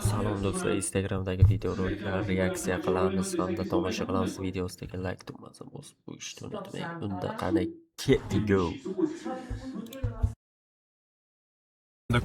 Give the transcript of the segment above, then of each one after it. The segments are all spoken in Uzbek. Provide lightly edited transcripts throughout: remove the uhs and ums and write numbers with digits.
Salom do'stlar, Instagramdagi videoroliklarga reaksiya qilamiz hamda tomosha qilamiz. Video ustiga like tugmasini bosib qo'yishni unutmang. Unda qani go.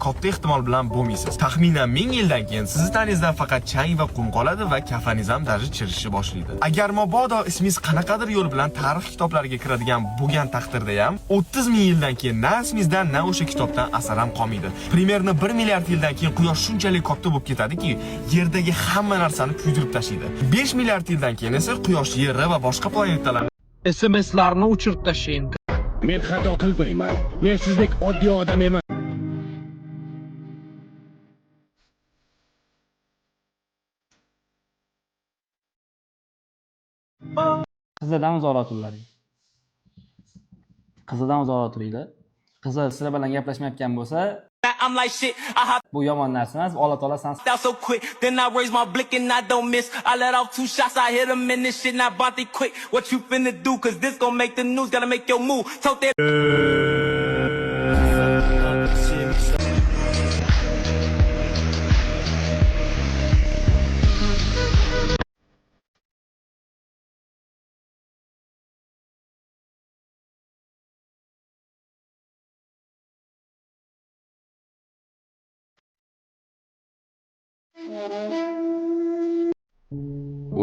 Katta ehtimol bilan bo'lmaysiz. Taxminan 1000 yildan keyin sizni taningizdan faqat chang va qum qoladi va kafaningiz ham darji chirishni boshlaydi. Agar mabodo ismingiz qanaqadir yo'l bilan tarix kitoblariga kiradigan bo'lgan taqdirda ham 30 ming yildan keyin na ismingizdan na o'sha kitobdan asar ham qolmaydi. Primerni 1 milliard yildan keyin quyosh shunchalik katta bo'lib ketadiki, yerdagi hamma narsani kuydirib tashlaydi. 5 milliard yildan keyin esa quyosh, yer va boshqa planetalarni SMS'larni o'chirib tashlang. Men xato qilmayman. Men sizdek oddiy odam emas. Qizidan uzoqroq turinglar. Qizidan uzoqroq turinglar. Qizi sizlar bilan gaplashmayotgan bo'lsa, bu yomon narsa emas. Alloh taolo san so quick, then I raise my blick and I don't miss. I let off 2 shots, I hit them and this shit not bounty quick. What you finna do? Cause this gon' make the news, gotta make your move. Told that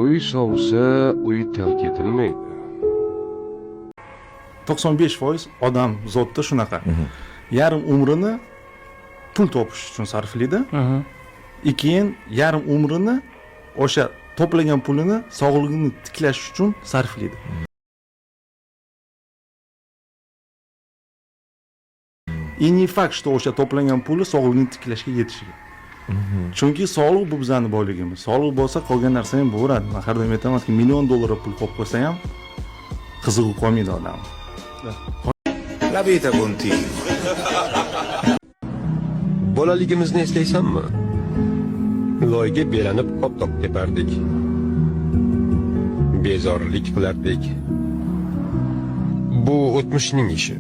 Uy sovsa, uy terk etilmaydi. 95% odam zotda shunaqa. Yarim umrini pul topish uchun sarflaydi. Keyin yarim umrini o'sha to'plagan pulini sog'lig'ini tiklash uchun sarflaydi. Eng fakt, что o'sha to'plagan puli sog'lig'ini tiklashga yetishiga. Chunki sog'liq bu bizning boyligimiz. Sog'liq bo'lsa qolgan narsa ham bo'laveradi. Men har doim aytamanki, million dollar pul qo'yib qo'ysa ham qizig'i qolmaydi odam. La vita continua. Bolaligimizni eslaysanmi? Loyga belanib qoptoq tepardik. Bezorlik qilardik. Bu o'tmishning ishi.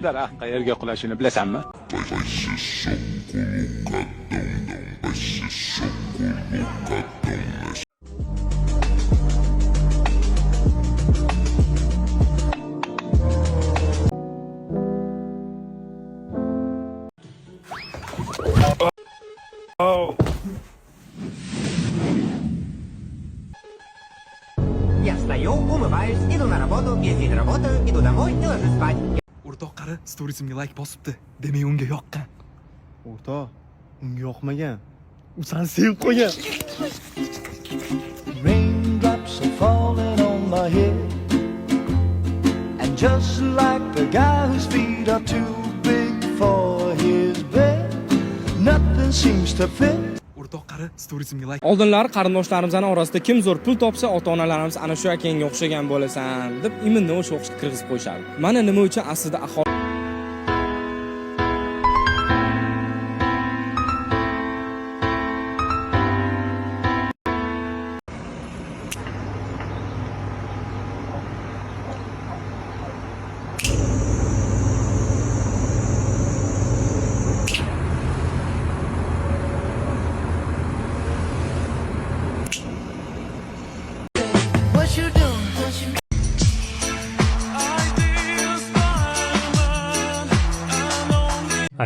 Daraxt qayerga qulashini bilasanmi? Я встаю, умываюсь, иду на работу, если не работаю, иду домой и ложусь спать. O'rtoq qari, storiesimga like bosibdi. Demak, unga yoqqan. O'rtoq, unga yoqmagan. U seni sevib qo'ygan. Raindrops are falling on my head, and just like the guy whose feet are too big for his bed, nothing seems to fit. O'rtoq qari, storiesimga like. Oldinlari qarindoshlarimizning orasida kim zo'r pul topsa, ota-onalarimiz ana shu akangga o'xshagan bo'lasan deb iminni o'sha o'qishga kirgizib qo'yishardi. Mana nima uchun aslida aholi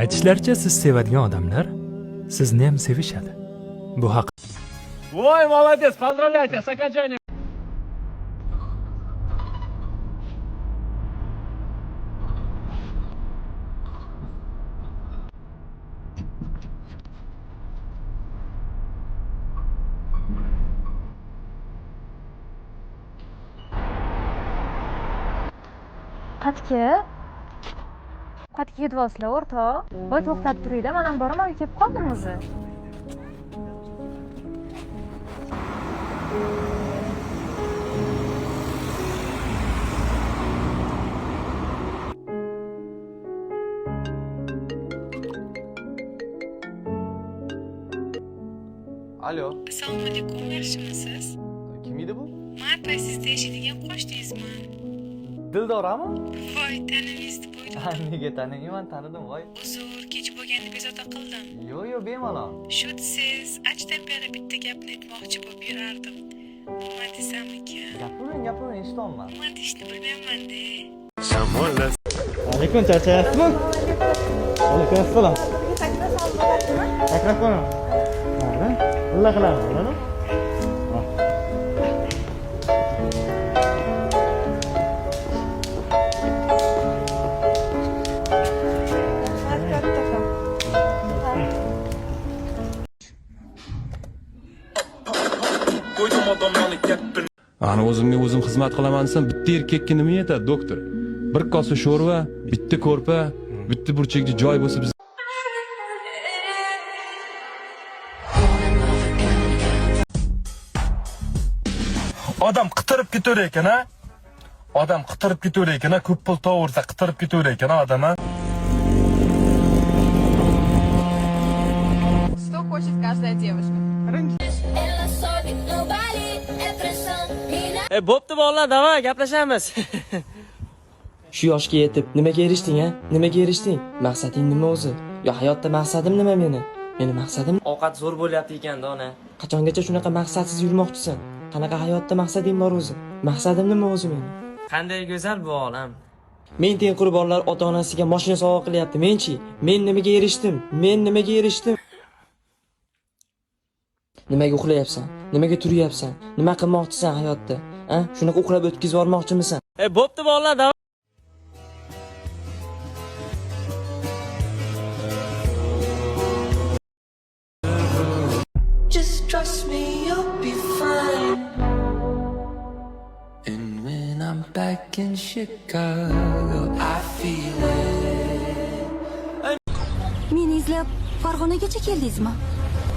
Aytishlaricha siz sevadigan odamlar sizni ham sevishadi. Bu haq. Voy, молодец, поздравляйте с окончанием. Qatga ketyapsizlar o'rtoq. Voy to'xtab turinglar, men ham boraman, kelib qoldim o'zi. Alo. Assalomu alaykum, yaxshimisiz? Kim edi bu? Men pasizda yashaydigan qo'shningizman. Dildorami? Voy, tanimizni qo'ydim. Nega taniyman, tanidim voy. Uzr, kech bo'lganda bezovta qildim. Yo'q, bemalol. Shu siz achtabiyada bitta gapni aytmoqchi bo'lib yurardim. Nima desam ekan? Gapiring, eshitolman. Nima deyishni bilmayman-da. Alaykum, charchayapsizmi? Alaykum assalom. Mikrofon. Mana, bulla qilamiz, mana. Ana o'zimga o'zim xizmat qilaman desam, bitta erkakka nima yetadi, doktor? Bir kosa sho'rva, bitta ko'rpa, bitta burchakda joy bo'lsa biz Odam qitirib ketaverar ekan-a? Odam qitirib ketaverar ekan-a? Ko'p pul to'g'risa qitirib ketaverar ekan-a odam-a? Что хочет каждая девушка? Bo'pti bolalar, davay gaplashamiz. Shu yoshga yetib nimaga erishding, a? Nimaga erishding? Maqsading nima o'zi? Yo hayotda maqsadim nima meni? Meni maqsadim ovqat zo'r bo'lyapti ekan-da, ona. Qachongacha shunaqa maqsadsiz yurmoqchisan? Qanaqa hayotda maqsading bor o'zi? Maqsadim nima o'zi meni? Qanday go'zal bu olam. Men tengqur bolalar ota-onasiga mashina sovg'a qilyapti. Men-chi, men nimaga erishdim? Men nimaga erishdim? Nimaga uxlayapsan? Nimaga turyapsan? Nima qilmoqchisan hayotda? A? Shunaqa uxlab o'tkazib yubormoqchimisan? Bo'pti bolalar, davay. Just trust me, you'll be fine. And when I'm back in Chicago, I feel it. Meni izlab Farg'onagacha keldingizmi?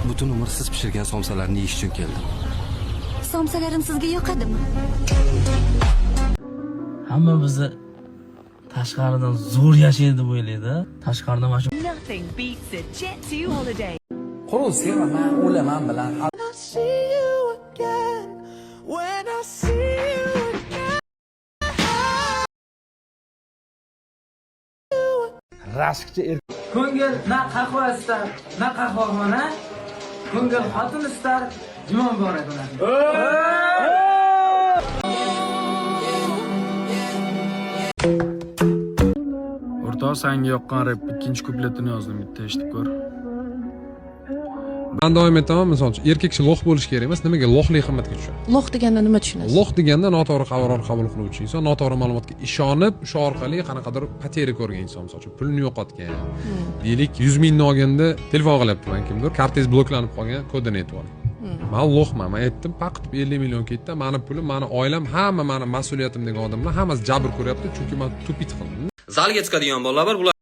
Butun umr siz pishirgan somsalarni yeyish uchun keldim. Somsalarim sizga yoqadimi? Hamma bizni tashqaridan zo'r yashaydi deb o'ylaydi. Tashqaridan mana shu Nothing beats a jet to holiday. qurol sevaman, o'laman bilan. I see you again. When I see you again. Rashkchi Ko'ngil na qahva istar, na qahvaxona. Ko'ngil xotin istar, jumon bor edi. O'rtoq, senga yoqqan rep ikkinchi kupletini yozdim, bitta eshitib ko'r. Ben davom etaman, misol uchun erkak kishi loh bo'lish kerak emas, nimaga lohlik qimmatga tushadi? Loh deganda nima tushunasiz? Loh deganda noto'g'ri qaror qabul qiluvchi inson, noto'g'ri ma'lumotga ishonib, shu orqali qanaqadir pateri ko'rgan inson, misol uchun pulni yo'qotgan. Deylik, 100 mingni olganda telefon qilyaptiman kimdir, kartangiz bloklanib qolgan, kodini aytib oling. Men lo'qman, men aytdim, faqat 50 million ketdi, meni pulim, meni oilam, hamma meni mas'uliyatim degan odamlar hammasi jabr ko'ryapti, chunki men tupit qildim. Zalga chiqadigan bolalar bular